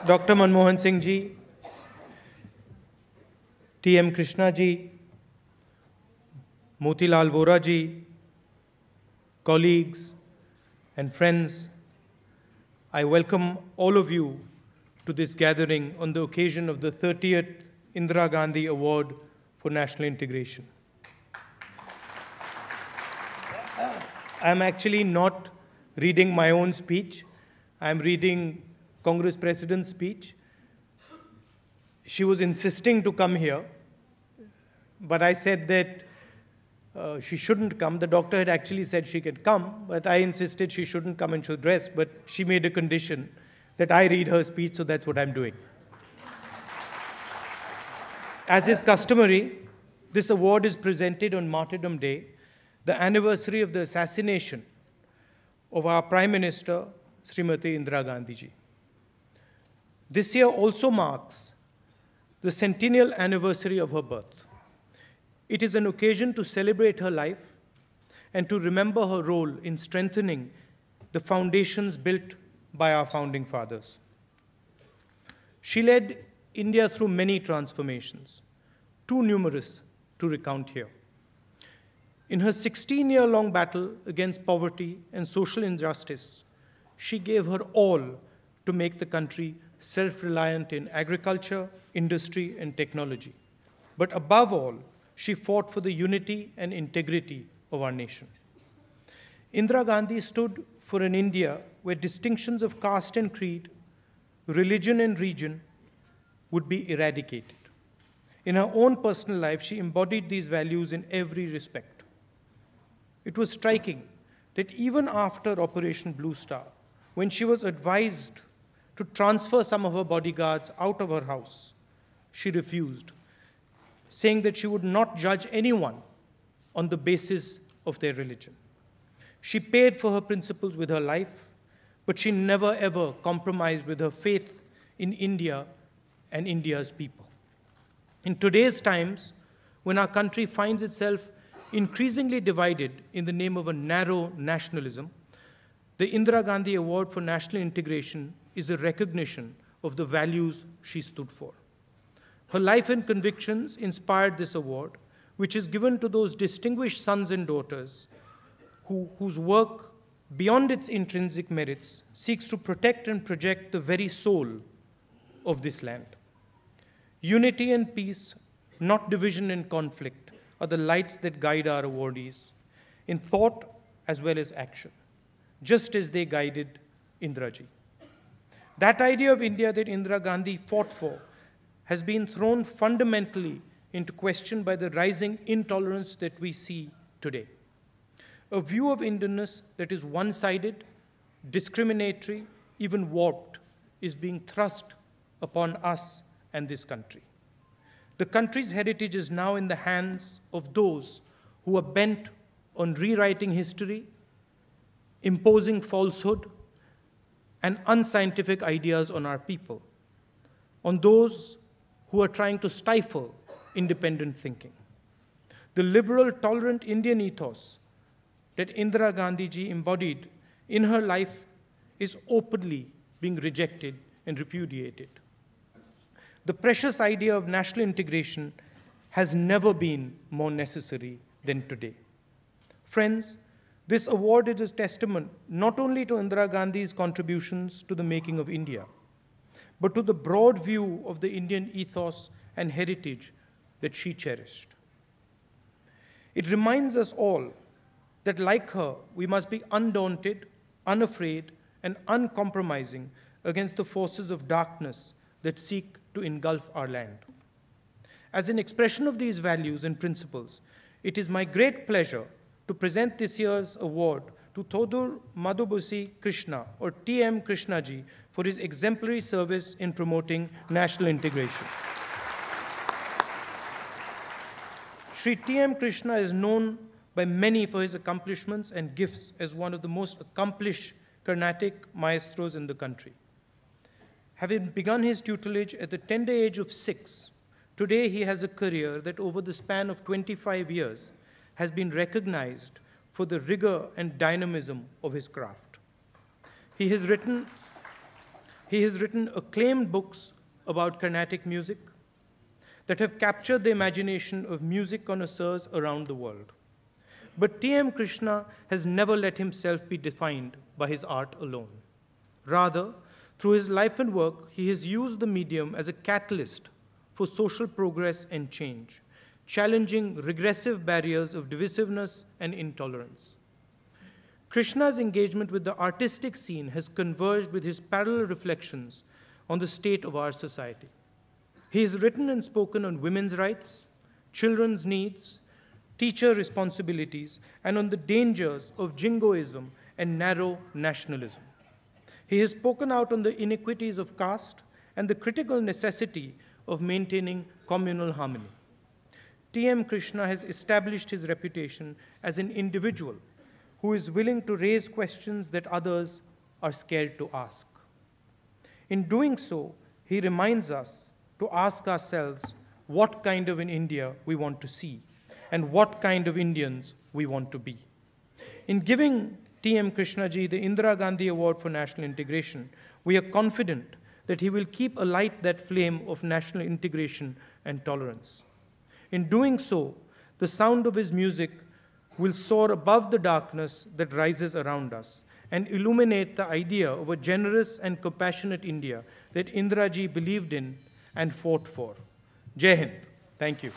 Dr. Manmohan Singh ji, T.M. Krishna ji, Motilal Vora ji, colleagues and friends, I welcome all of you to this gathering on the occasion of the 30th Indira Gandhi Award for National Integration. I'm actually not reading my own speech. I'm reading Congress President's speech. She was insisting to come here, but I said that she shouldn't come. The doctor had actually said she could come, but I insisted she shouldn't come and should rest, but she made a condition that I read her speech, so that's what I'm doing. As is customary, this award is presented on Martyrdom Day, the anniversary of the assassination of our Prime Minister, Srimati Indira Gandhi ji. This year also marks the centennial anniversary of her birth. It is an occasion to celebrate her life and to remember her role in strengthening the foundations built by our founding fathers. She led India through many transformations, too numerous to recount here. In her 16-year-long battle against poverty and social injustice, she gave her all to make the country self-reliant in agriculture, industry, and technology. But above all, she fought for the unity and integrity of our nation. Indira Gandhi stood for an India where distinctions of caste and creed, religion and region would be eradicated. In her own personal life, she embodied these values in every respect. It was striking that even after Operation Blue Star, when she was advised to transfer some of her bodyguards out of her house, she refused, saying that she would not judge anyone on the basis of their religion. She paid for her principles with her life, but she never ever compromised with her faith in India and India's people. In today's times, when our country finds itself increasingly divided in the name of a narrow nationalism, the Indira Gandhi Award for National Integration is a recognition of the values she stood for. Her life and convictions inspired this award, which is given to those distinguished sons and daughters whose work, beyond its intrinsic merits, seeks to protect and project the very soul of this land. Unity and peace, not division and conflict, are the lights that guide our awardees in thought as well as action, just as they guided Indira ji. That idea of India that Indira Gandhi fought for has been thrown fundamentally into question by the rising intolerance that we see today. A view of Indianness that is one-sided, discriminatory, even warped, is being thrust upon us and this country. The country's heritage is now in the hands of those who are bent on rewriting history, imposing falsehood, and unscientific ideas on our people, on those who are trying to stifle independent thinking. The liberal, tolerant Indian ethos that Indira Gandhi ji embodied in her life is openly being rejected and repudiated. The precious idea of national integration has never been more necessary than today. Friends, this award is a testament not only to Indira Gandhi's contributions to the making of India, but to the broad view of the Indian ethos and heritage that she cherished. It reminds us all that, like her, we must be undaunted, unafraid, and uncompromising against the forces of darkness that seek to engulf our land. As an expression of these values and principles, it is my great pleasure to present this year's award to Thodur Madhubusi Krishna, or T.M. Krishna ji, for his exemplary service in promoting national integration. Sri T.M. Krishna is known by many for his accomplishments and gifts as one of the most accomplished Carnatic maestros in the country. Having begun his tutelage at the tender age of 6, today he has a career that over the span of 25 years has been recognized for the rigor and dynamism of his craft. He has written He has written acclaimed books about Carnatic music that have captured the imagination of music connoisseurs around the world. But T.M. Krishna has never let himself be defined by his art alone. Rather, through his life and work, he has used the medium as a catalyst for social progress and change, challenging regressive barriers of divisiveness and intolerance. Krishna's engagement with the artistic scene has converged with his parallel reflections on the state of our society. He has written and spoken on women's rights, children's needs, teacher responsibilities, and on the dangers of jingoism and narrow nationalism. He has spoken out on the inequities of caste and the critical necessity of maintaining communal harmony. T.M. Krishna has established his reputation as an individual who is willing to raise questions that others are scared to ask. In doing so, he reminds us to ask ourselves what kind of an India we want to see and what kind of Indians we want to be. In giving T.M. Krishnaji the Indira Gandhi Award for National Integration, we are confident that he will keep alight that flame of national integration and tolerance. In doing so, the sound of his music will soar above the darkness that rises around us and illuminate the idea of a generous and compassionate India that Indiraji believed in and fought for. Jai Hind. Thank you.